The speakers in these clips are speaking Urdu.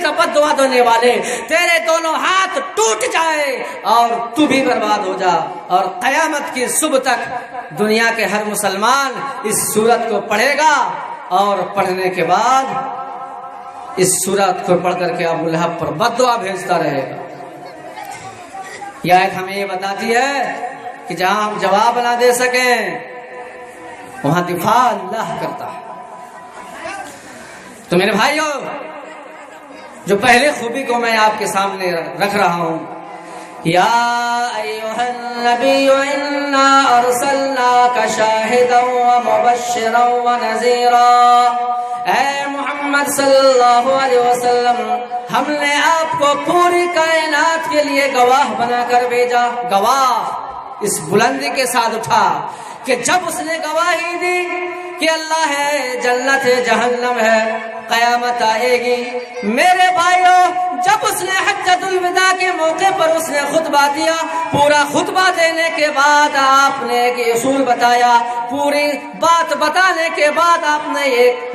بد دعا دینے والے، تیرے دونوں ہاتھ ٹوٹ جائے اور تو بھی برباد ہو جا۔ اور قیامت کی صبح تک دنیا کے ہر مسلمان اس سورت کو پڑھے گا اور پڑھنے کے بعد اس سورت کو پڑھ کر کے ابو لہب پر بد دعا بھیجتا رہے گا۔ یہ آیت ہمیں یہ بتاتی ہے کہ جہاں ہم جواب نہ دے سکیں وہاں دفاع اللہ کرتا ہے۔ تو میرے بھائیو، جو پہلے خوبی کو میں آپ کے سامنے رکھ رہا ہوں، یا ایھا النبی انا ارسلناک شاہدا ومبشرا ونذیرا، اے محمد صلی اللہ علیہ وسلم، ہم نے آپ کو پوری کائنات کے لیے گواہ بنا کر بھیجا۔ گواہ اس بلندی کے ساتھ اٹھا کہ جب اس نے گواہی دی کہ اللہ ہے، جنت ہے، جہنم ہے، قیامت آئے گی، میرے بھائیو، جب اس نے حجۃ الوداع کے موقع پر اس نے خطبہ دیا، پورا خطبہ دینے کے بعد آپ نے ایک اصول بتایا، پوری بات بتانے کے بعد آپ نے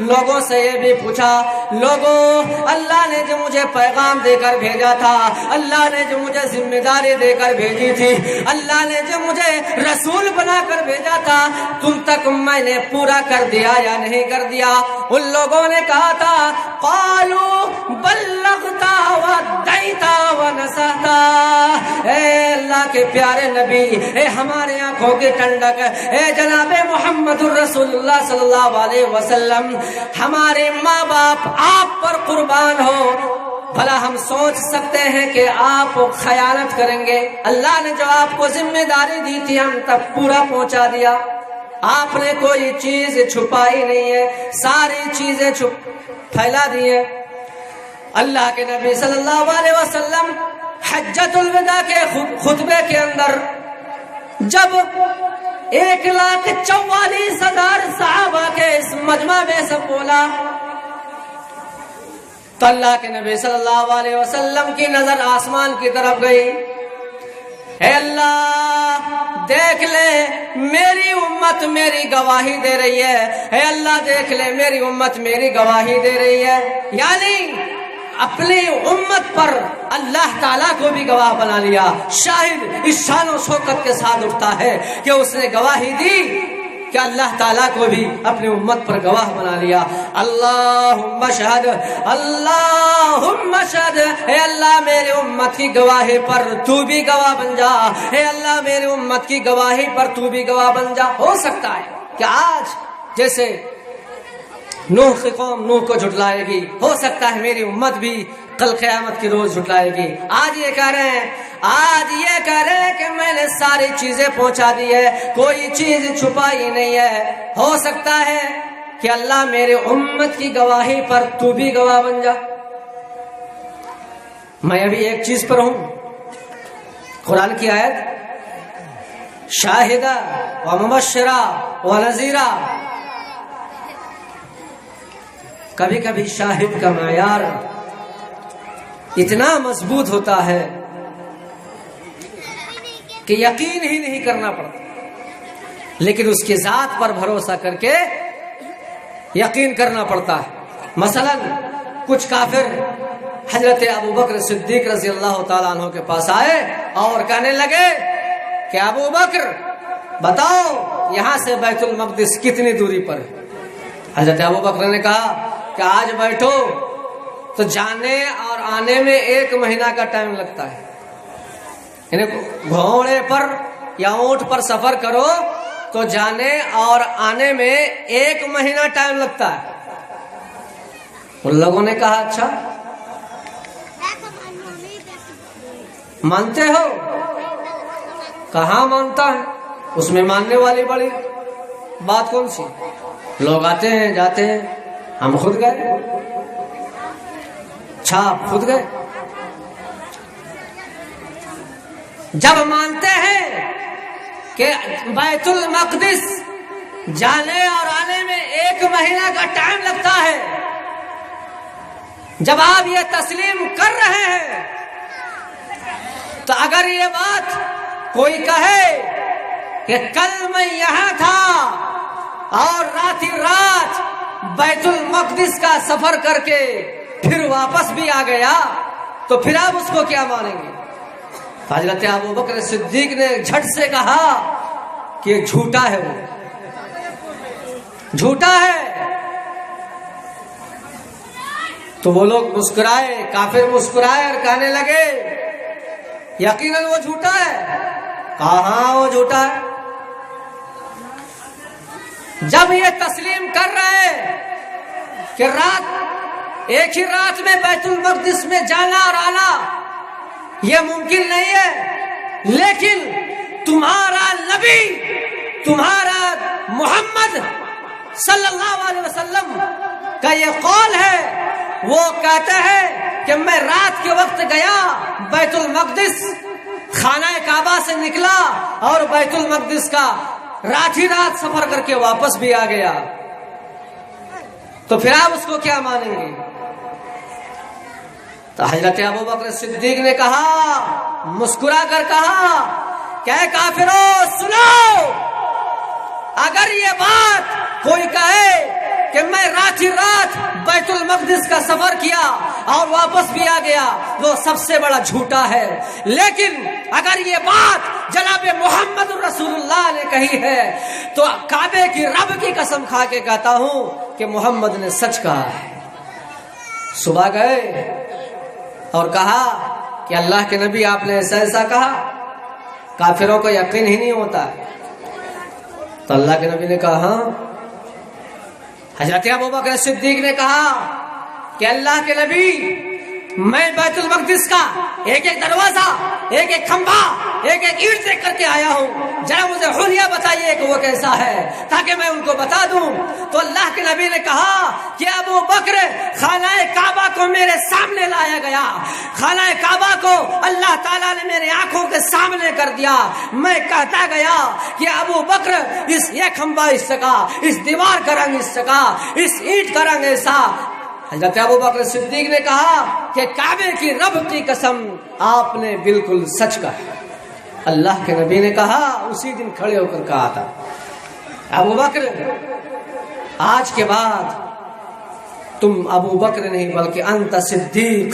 لوگوں سے یہ بھی پوچھا، لوگوں، اللہ نے جو مجھے پیغام دے کر بھیجا تھا، اللہ نے جو مجھے ذمہ داری دے کر بھیجی تھی، اللہ نے جو مجھے رسول بنا کر بھیجا تھا، تم تک میں نے پورا کر دیا یا نہیں کر دیا؟ ان لوگوں نے کہا تھا، قالوا بلغتا ودعیتا ونصحتا، اے اللہ کے پیارے نبی، اے ہمارے آنکھوں کی ٹھنڈک، اے جناب محمد الرسول اللہ صلی اللہ علیہ وسلم، ہمارے ماں باپ آپ پر قربان ہو، بھلا ہم سوچ سکتے ہیں کہ آپ خیانت کریں گے؟ اللہ نے جو آپ کو ذمہ داری دی تھی ہم تک پورا پہنچا دیا، آپ نے کوئی چیز چھپائی نہیں ہے، ساری چیزیں پھیلا دی ہیں۔ اللہ کے نبی صلی اللہ علیہ وسلم حجۃ الوداع کے خطبے کے اندر جب 1,44,000 صحابہ کے اس مجمع میں سب بولا تو اللہ کے نبی صلی اللہ علیہ وسلم کی نظر آسمان کی طرف گئی، اے اللہ دیکھ لے میری امت میری گواہی دے رہی ہے، اے اللہ دیکھ لے میری امت میری گواہی دے رہی ہے، یعنی اپنی امت پر اللہ تعالیٰ کو بھی گواہ بنا لیا۔ شاہد اس شان و شوکت کے ساتھ اٹھتا ہے کہ اس نے گواہی دی کہ اللہ تعالیٰ کو بھی اپنی امت پر گواہ بنا لیا۔ اللہم شہد، اللہم شہد، اے اللہ میری امت کی گواہی پر تو بھی گواہ بن جا، اے اللہ میری امت کی گواہی پر تو بھی گواہ بن جا۔ ہو سکتا ہے کہ آج جیسے نوح کی قوم نوح کو جھٹلائے گی، ہو سکتا ہے میری امت بھی کل قیامت کی روز جھٹلائے گی۔ آج یہ کہہ رہے ہیں کہ میں نے ساری چیزیں پہنچا دی ہے، کوئی چیز چھپائی نہیں ہے، ہو سکتا ہے کہ اللہ میرے امت کی گواہی پر تو بھی گواہ بن جا۔ میں ابھی ایک چیز پر ہوں، قرآن کی آیت شاہدہ و مبشرہ و نذیرہ۔ کبھی کبھی شاہد کا معیار اتنا مضبوط ہوتا ہے کہ یقین ہی نہیں کرنا پڑتا، لیکن اس کی ذات پر بھروسہ کر کے یقین کرنا پڑتا ہے۔ مثلا کچھ کافر حضرت ابوبکر صدیق رضی اللہ تعالیٰ عنہ کے پاس آئے اور کہنے لگے کہ ابوبکر بتاؤ یہاں سے بیت المقدس کتنی دوری پر ہے؟ حضرت ابوبکر نے کہا کہ آج بیٹھو تو جانے اور آنے میں 1 مہینہ کا ٹائم لگتا ہے، یعنی گھوڑے پر یا اونٹ پر سفر کرو تو جانے اور آنے میں 1 مہینہ ٹائم لگتا ہے۔ ان لوگوں نے کہا اچھا مانتے ہو؟ کہاں مانتا ہے، اس میں ماننے والی بڑی بات کون سی؟ لوگ آتے ہیں جاتے ہیں، ہم خود گئے، چھاپ خود گئے۔ جب مانتے ہیں کہ بیت المقدس جانے اور آنے میں 1 مہینہ کا ٹائم لگتا ہے، جب آپ یہ تسلیم کر رہے ہیں تو اگر یہ بات کوئی کہے کہ کل میں یہاں تھا اور رات بیت المقدس کا سفر کر کے پھر واپس بھی آ گیا تو پھر آپ اس کو کیا مانیں گے؟ حضرت ابو بکر صدیق نے جھٹ سے کہا کہ یہ جھوٹا ہے، وہ جھوٹا ہے۔ تو وہ لوگ مسکرائے، کافر مسکرائے اور کہنے لگے یقیناً وہ جھوٹا ہے۔ کہا ہاں وہ جھوٹا ہے۔ جب یہ تسلیم کر رہے کہ ایک ہی رات میں بیت المقدس میں جانا اور آنا یہ ممکن نہیں ہے، لیکن تمہارا نبی، تمہارا محمد صلی اللہ علیہ وسلم کا یہ قول ہے، وہ کہتا ہے کہ میں رات کے وقت گیا بیت المقدس، خانہ کعبہ سے نکلا اور بیت المقدس کا رات ہی رات سفر کر کے واپس بھی آ گیا، تو پھر آپ اس کو کیا مانیں گے؟ تو حضرت ابو بکر صدیق نے کہا، مسکرا کر کہا کہ اے کافرو سنو، اگر یہ بات کوئی کہے کہ میں رات ہی رات بیت المقدس کا سفر کیا اور واپس بھی آ گیا، وہ سب سے بڑا جھوٹا ہے، لیکن اگر یہ بات جناب محمد رسول اللہ نے کہی ہے تو کعبے کی رب کی قسم کھا کے کہتا ہوں کہ محمد نے سچ کہا ہے۔ صبح گئے اور کہا کہ اللہ کے نبی آپ نے ایسا ایسا کہا، کافروں کو یقین ہی نہیں ہوتا ہے۔ تو اللہ کے نبی نے کہا ہاں۔ حضرت ابو بکر صدیق نے کہا کہ اللہ کے نبی، میں بیت المقدس کا ایک ایک دروازہ، ایک ایک کھمبا، ایک ایک اینٹ دیکھ کر کے آیا ہوں، ذرا مجھے حلیہ بتائیے کہ وہ کیسا ہے تاکہ میں ان کو بتا دوں۔ تو اللہ کے نبی نے کہا کہ ابو بکر، خانہ کعبہ کو میرے سامنے لایا گیا، خانہ کعبہ کو اللہ تعالیٰ نے میرے آنکھوں کے سامنے کر دیا، میں کہتا گیا کہ ابو بکر یہ کھمبا اس جگہ، اس دیوار کا رنگ اس جگہ، اس اینٹ کا رنگ ایسا۔ حضرت ابو بکر صدیق نے کہا کہ کعبے کی رب کی قسم آپ نے بالکل سچ کہا۔ اللہ کے نبی نے کہا، اسی دن کھڑے ہو کر کہا تھا، ابو بکر آج کے بعد تم ابو بکر نہیں بلکہ انت صدیق،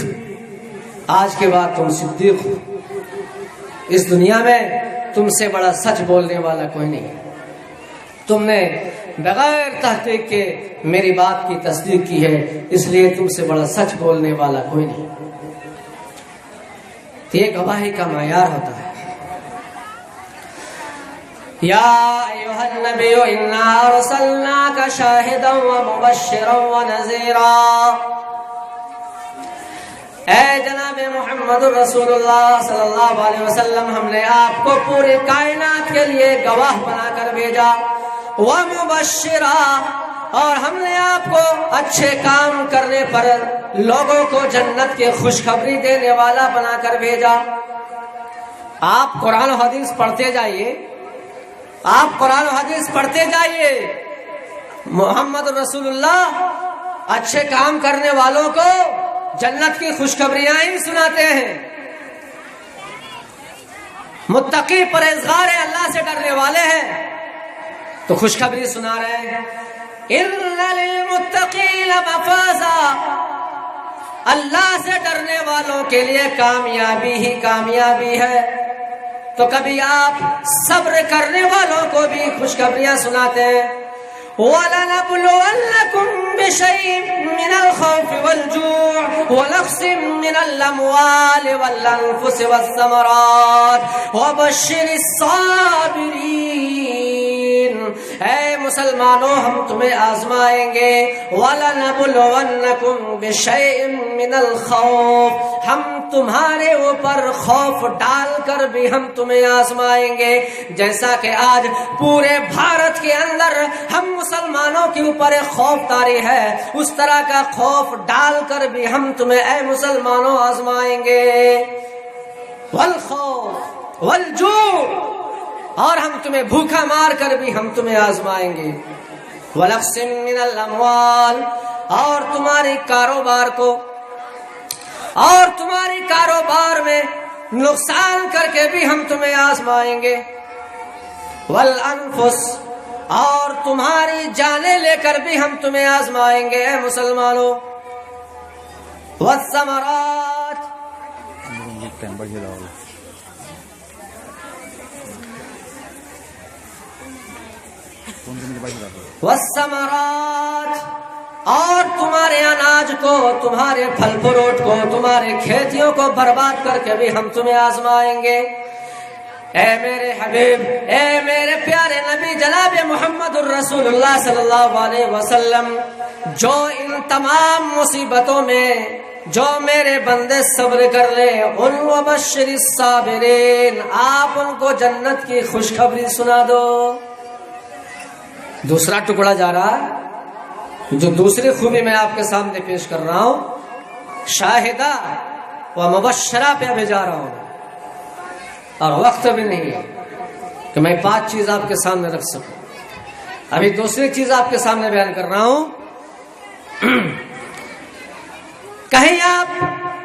آج کے بعد تم صدیق ہو، اس دنیا میں تم سے بڑا سچ بولنے والا کوئی نہیں، تم نے بغیر تحقیق کے میری بات کی تصدیق کی ہے، اس لیے تم سے بڑا سچ بولنے والا کوئی نہیں۔ یہ گواہی کا معیار ہوتا ہے۔ یا ایھا النبی انا ارسلناک شاہدا ومبشرا ونذیرا، اے جناب محمد رسول اللہ صلی اللہ علیہ وسلم، ہم نے آپ کو پوری کائنات کے لیے گواہ بنا کر بھیجا، ومبشرا، اور ہم نے آپ کو اچھے کام کرنے پر لوگوں کو جنت کی خوشخبری دینے والا بنا کر بھیجا۔ آپ قرآن و حدیث پڑھتے جائیے، آپ قرآن و حدیث پڑھتے جائیے، محمد رسول اللہ اچھے کام کرنے والوں کو جنت کی خوشخبریاں ہی سناتے ہیں، متقی پرہیزگار ہیں، اللہ سے ڈرنے والے ہیں تو خوشخبری سنا رہے ہیں۔ ان للمتقین مفازا، اللہ سے ڈرنے والوں کے لیے کامیابی ہی کامیابی ہے۔ تو کبھی آپ صبر کرنے والوں کو بھی خوشخبریاں سناتے ہیں۔ وَلَنَبْلُوَنَّكُمْ بِشَيْءٍ مِّنَ الْخَوْفِ وَالْجُوعِ وَنَقْصٍ مِّنَ الْأَمْوَالِ وَالْأَنفُسِ وَالثَّمَرَاتِ وَبَشِّرِ الصَّابِرِينَ، اے مسلمانوں ہم تمہیں آزمائیں گے، وَلَنَبْلُوَنَّكُمْ بِشَيْءٍ مِّنَ الْخَوْفِ، ہم تمہارے اوپر خوف ڈال کر بھی ہم تمہیں آزمائیں گے، جیسا کہ آج پورے بھارت کے اندر ہم مسلمانوں کے اوپر ایک خوف طاری ہے، اس طرح کا خوف ڈال کر بھی ہم تمہیں اے مسلمانوں آزمائیں گے، والخوف والجوع، اور ہم تمہیں بھوکا مار کر بھی ہم تمہیں آزمائیں گے، ونقص من الاموال، اور تمہاری کاروبار کو، اور تمہاری کاروبار میں نقصان کر کے بھی ہم تمہیں آزمائیں گے، والانفس، اور تمہاری جانیں لے کر بھی ہم تمہیں آزمائیں گے، اے مسلمانوں۔ والثمرات والثمرات، اور تمہارے اناج کو، تمہارے پھل فروٹ کو، تمہارے کھیتیوں کو برباد کر کے بھی ہم تمہیں آزمائیں گے۔ اے میرے حبیب، اے میرے پیارے نبی جناب محمد الرسول اللہ صلی اللہ علیہ وسلم، جو ان تمام مصیبتوں میں جو میرے بندے صبر کر لے، ان وبشر الصابرین، آپ ان کو جنت کی خوشخبری سنا دو۔ دوسرا ٹکڑا جا رہا ہے، جو دوسری خوبی میں آپ کے سامنے پیش کر رہا ہوں، شاہدہ و مبشرہ پہ ابھی جا رہا ہوں، اور وقت بھی نہیں ہے کہ میں 5 چیز آپ کے سامنے رکھ سکوں۔ ابھی دوسری چیز آپ کے سامنے بیان کر رہا ہوں۔ کہیں آپ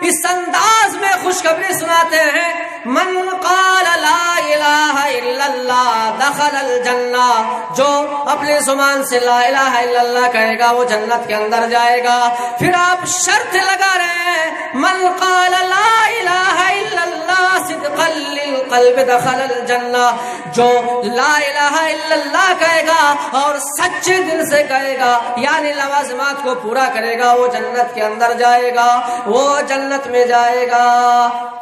اس انداز میں خوشخبری سناتے ہیں، من قال لا الہ الا اللہ دخل الجنہ، جو اپنی زبان سے لا الہ الا اللہ کہے گا وہ جنت کے اندر جائے گا۔ پھر آپ شرط لگا رہے ہیں، من قال لا الہ الا اللہ صدقا للقلب دخل الجنہ، جو لا الہ الا اللہ کہے گا اور سچے دل سے کہے گا، یعنی لوازمات کو پورا کرے گا، وہ جنت کے اندر جائے گا، وہ جنت میں جائے گا۔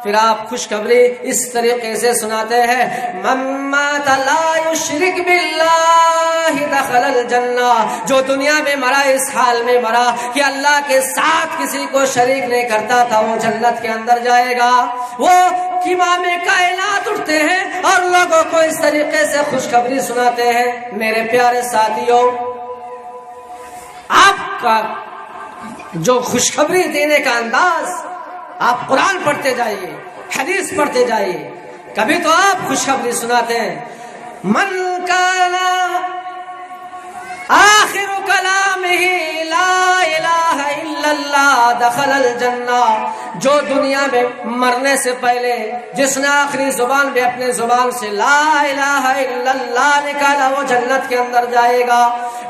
پھر آپ خوشخبری اس طریقے سے سناتے ہیں، من مات لا یشرک باللہ دخل الجنہ، جو دنیا میں مرا اس حال میں مرا کہ اللہ کے ساتھ کسی کو شریک نہیں کرتا تھا، وہ جنت کے اندر جائے گا۔ وہ امام کائنات اٹھتے ہیں اور لوگوں کو اس طریقے سے خوشخبری سناتے ہیں۔ میرے پیارے ساتھیوں، آپ کا جو خوشخبری دینے کا انداز، آپ قرآن پڑھتے جائیے، حدیث پڑھتے جائیے، کبھی تو آپ خوشخبری سناتے ہیں، من کان آخر کلامہ لا الہ الا اللہ دخل الجنہ، جو دنیا میں مرنے سے پہلے جس نے آخری زبان بھی اپنے زبان سے لا الہ الا اللہ نکالا، وہ جنت کے اندر جائے گا۔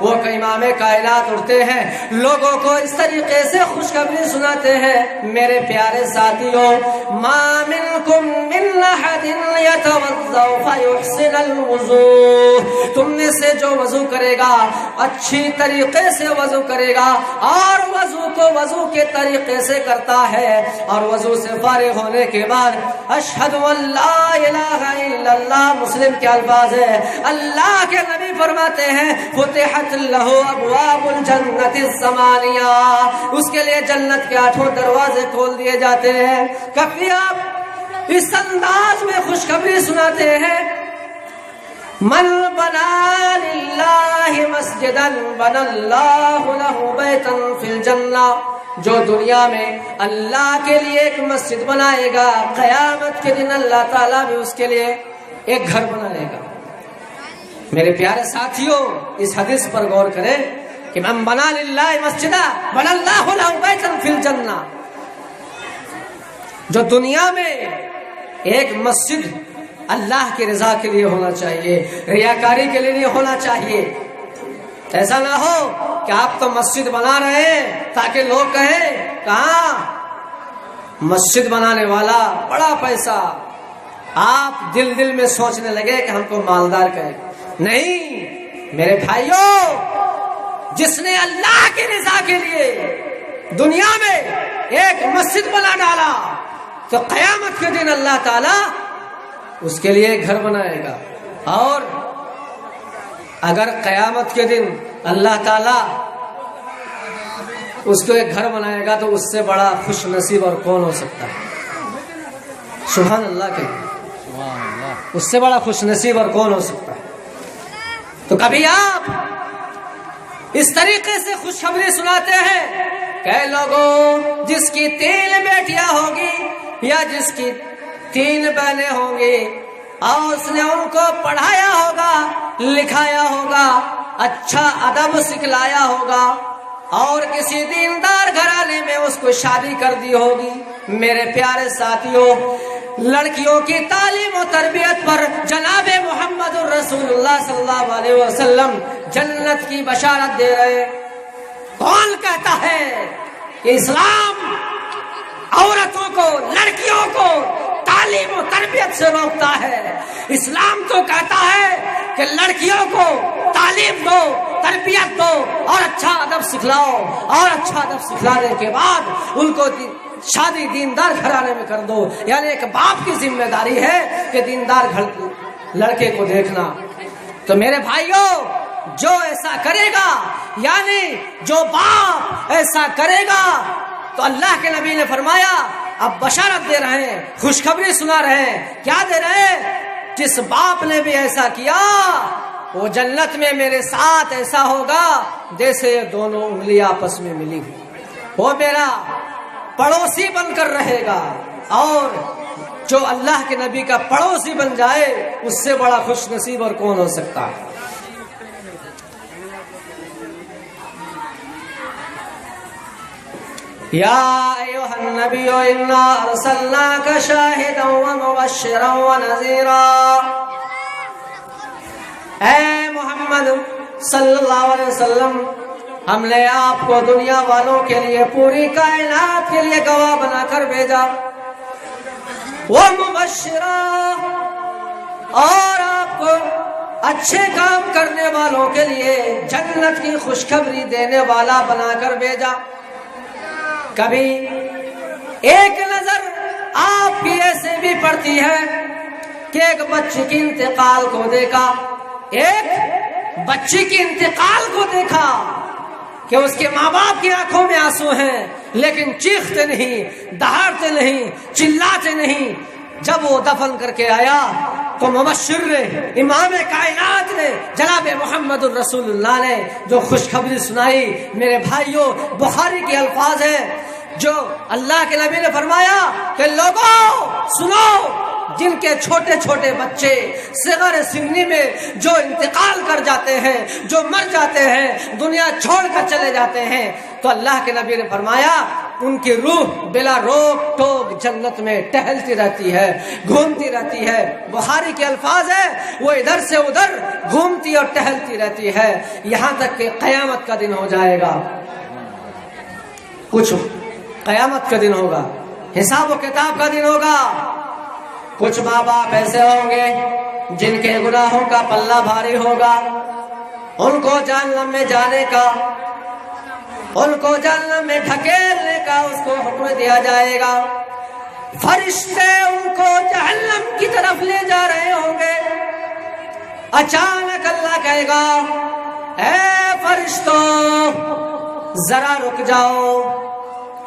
وہ امام کائنات اٹھتے ہیں، لوگوں کو اس طریقے سے خوشخبری سناتے ہیں۔ میرے پیارے ساتھیوں، ما منکم من احد یتوضا فیحسن الوضوء، تم میں سے جو وضو کرے گا اچھی طریقے سے وضو کرے گا، اور وضو کو وضو کے طریقے سے کرتا ہے، اور وضو سے فارغ ہونے کے بعد اشہد ان لا الہ الا اللہ، مسلم کے الفاظ ہے، اللہ کے نبی فرماتے ہیں فتحت لہ ابواب الجنت الثمانیہ، اس کے لیے جنت کے 8 دروازے کھول دیے جاتے ہیں۔ کبھی آپ اس انداز میں خوشخبری سناتے ہیں، من بنا للہ مسجدا بنا اللہ لہ بیتا فی الجنہ، جو دنیا میں اللہ کے لیے ایک مسجد بنائے گا، قیامت کے دن اللہ تعالیٰ بھی اس کے لیے ایک گھر بنائے گا۔ میرے پیارے ساتھیوں، اس حدیث پر غور کریں کہ من بنا للہ مسجدا بنا اللہ لہ بیتا فی الجنہ، جو دنیا میں ایک مسجد اللہ کی رضا کے لیے ہونا چاہیے، ریاکاری کے لیے نہیں ہونا چاہیے۔ ایسا نہ ہو کہ آپ تو مسجد بنا رہے ہیں تاکہ لوگ کہیں کہاں مسجد بنانے والا بڑا پیسہ، آپ دل میں سوچنے لگے کہ ہم کو مالدار کہیں۔ نہیں میرے بھائیوں، جس نے اللہ کی رضا کے لیے دنیا میں ایک مسجد بنا ڈالا، تو قیامت کے دن اللہ تعالی اس کے لیے ایک گھر بنائے گا۔ اور اگر قیامت کے دن اللہ تعالی اس کو ایک گھر بنائے گا تو اس سے بڑا خوش نصیب اور کون ہو سکتا ہے؟ سبحان اللہ کے، اس سے بڑا خوش نصیب اور کون ہو سکتا ہے؟ تو کبھی آپ اس طریقے سے خوشخبری سناتے ہیں کہ لوگوں، جس کی 3 بیٹیاں ہوگی یا جس کی 3 بہنیں ہوں گی، اور اس نے ان کو پڑھایا ہوگا، لکھایا ہوگا، اچھا ادب سکھلایا ہوگا، اور کسی دیندار گھرانے میں اس کو شادی کر دی ہوگی۔ میرے پیارے ساتھیوں، لڑکیوں کی تعلیم و تربیت پر جناب محمد الرسول اللہ صلی اللہ علیہ وسلم جنت کی بشارت دے رہے۔ کون کہتا ہے کہ اسلام عورتوں کو، لڑکیوں کو تعلیم و تربیت سے روکتا ہے۔ اسلام تو کہتا ہے کہ لڑکیوں کو تعلیم دو، تربیت دو اور اچھا ادب سکھلاؤ، اور اچھا ادب سکھلانے کے بعد ان کو شادی دیندار گھرانے میں کر دو۔ یعنی ایک باپ کی ذمہ داری ہے کہ دیندار لڑکے کو دیکھنا۔ تو میرے بھائیوں، جو ایسا کرے گا، یعنی جو باپ ایسا کرے گا، تو اللہ کے نبی نے فرمایا، اب بشارت دے رہے ہیں، خوشخبری سنا رہے ہیں۔ کیا دے رہے ہیں؟ جس باپ نے بھی ایسا کیا وہ جنت میں میرے ساتھ ایسا ہوگا جیسے یہ دونوں انگلیاں آپس میں ملی ہوئی، وہ میرا پڑوسی بن کر رہے گا۔ اور جو اللہ کے نبی کا پڑوسی بن جائے اس سے بڑا خوش نصیب اور کون ہو سکتا ہے؟ یا ایھا النبی انا ارسلناک شاہدا ومبشرا ونذیرا، اے محمد صلی اللہ علیہ وسلم، ہم نے آپ کو دنیا والوں کے لیے، پوری کائنات کے لیے گواہ بنا کر بھیجا، ومبشرا، اور آپ کو اچھے کام کرنے والوں کے لیے جنت کی خوشخبری دینے والا بنا کر بھیجا۔ کبھی ایک نظر آپ کی ایسے بھی پڑتی ہے کہ ایک بچی کی انتقال کو دیکھا، ایک بچی کی انتقال کو دیکھا کہ اس کے ماں باپ کی آنکھوں میں آنسو ہیں، لیکن چیختے نہیں، دہاڑتے نہیں، چلاتے نہیں۔ جب وہ دفن کر کے آیا تو مبشر نے، امام کائنات نے، جناب محمد الرسول اللہ نے جو خوشخبری سنائی، میرے بھائیوں، بخاری کے الفاظ ہیں جو اللہ کے نبی نے فرمایا کہ لوگوں سنو، جن کے چھوٹے چھوٹے بچے صغر سنی میں جو انتقال کر جاتے ہیں، جو مر جاتے ہیں، دنیا چھوڑ کر چلے جاتے ہیں، تو اللہ کے نبی نے فرمایا ان کی روح بلا روک ٹوک جنت میں ٹہلتی رہتی ہے، گھومتی رہتی ہے۔ بخاری کے الفاظ ہے وہ ادھر سے ادھر گھومتی اور ٹہلتی رہتی ہے یہاں تک کہ قیامت کا دن ہو جائے گا۔ کچھ قیامت کا دن ہوگا، حساب و کتاب کا دن ہوگا۔ کچھ ماں باپ ایسے ہوں گے جن کے گناہوں کا پلہ بھاری ہوگا، ان کو جہنم میں جانے کا، ان کو جہنم میں ڈھکیلنے کا اس کو حکم دیا جائے گا۔ فرشتے ان کو جہنم کی طرف لے جا رہے ہوں گے۔ اچانک اللہ کہے گا، اے فرشتوں ذرا رک جاؤ۔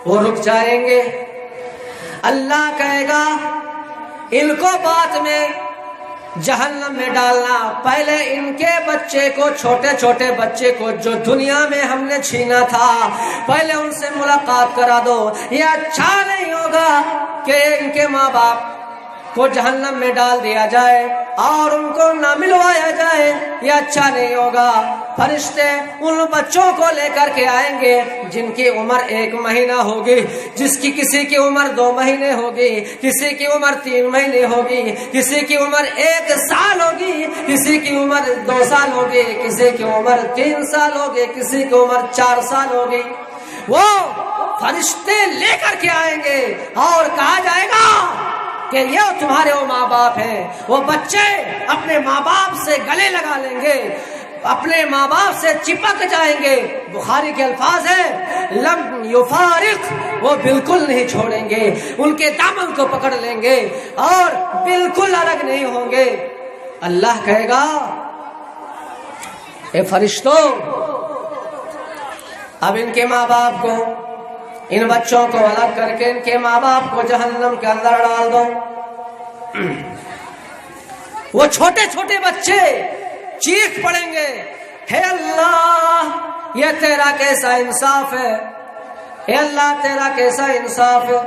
وہ رک جائیں گے۔ اللہ کہے گا ان کو بعد میں جہنم میں ڈالنا، پہلے ان کے بچے کو، چھوٹے چھوٹے بچے کو جو دنیا میں ہم نے چھینا تھا، پہلے ان سے ملاقات کرا دو۔ یہ اچھا نہیں ہوگا کہ ان کے ماں باپ کو جہنم میں ڈال دیا جائے اور ان کو نہ ملوایا جائے، یہ اچھا نہیں ہوگا۔ فرشتے ان بچوں کو لے کر کے آئیں گے جن کی عمر 1 مہینہ ہوگی، جس کی کسی کی عمر 2 مہینے ہوگی، کسی کی عمر 3 مہینے ہوگی، کسی کی عمر 1 سال ہوگی، کسی کی عمر 2 سال ہوگی، کسی کی عمر 3 سال ہوگی، کسی کی عمر 4 سال ہوگی۔ وہ فرشتے لے کر کے آئیں گے اور کہا جائے گا کہ یہ تمہارے وہ ماں باپ ہیں۔ وہ بچے اپنے ماں باپ سے گلے لگا لیں گے، اپنے ماں باپ سے چپک جائیں گے۔ بخاری کے الفاظ ہیں لم یفارق، وہ بالکل نہیں چھوڑیں گے، ان کے دامن کو پکڑ لیں گے اور بالکل الگ نہیں ہوں گے۔ اللہ کہے گا اے فرشتوں، اب ان کے ماں باپ کو، ان بچوں کو الگ کر کے ان کے ماں باپ کو جہنم کے اندر ڈال دو۔ وہ چھوٹے چھوٹے بچے چیخ پڑیں گے، ہے اللہ یہ تیرا کیسا انصاف ہے، اے اللہ تیرا کیسا انصاف ہے،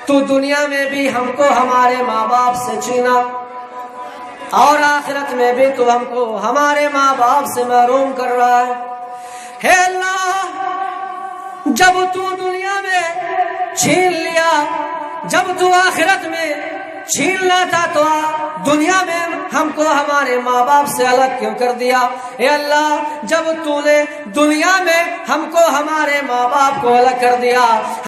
تو دنیا میں بھی ہم کو ہمارے ماں باپ سے چھینا اور آخرت میں بھی تو ہم کو ہمارے ماں باپ سے محروم کر رہا ہے اللہ، جب تو دنیا میں چھین لیا، جب تو آخرت میں چھیننا تھا تو دنیا میں ہم کو ہمارے ماں باپ سے الگ کیوں کر دیا؟ اے اللہ جب تو نے دنیا میں ہم کو ہمارے ماں باپ کو الگ کر دیا،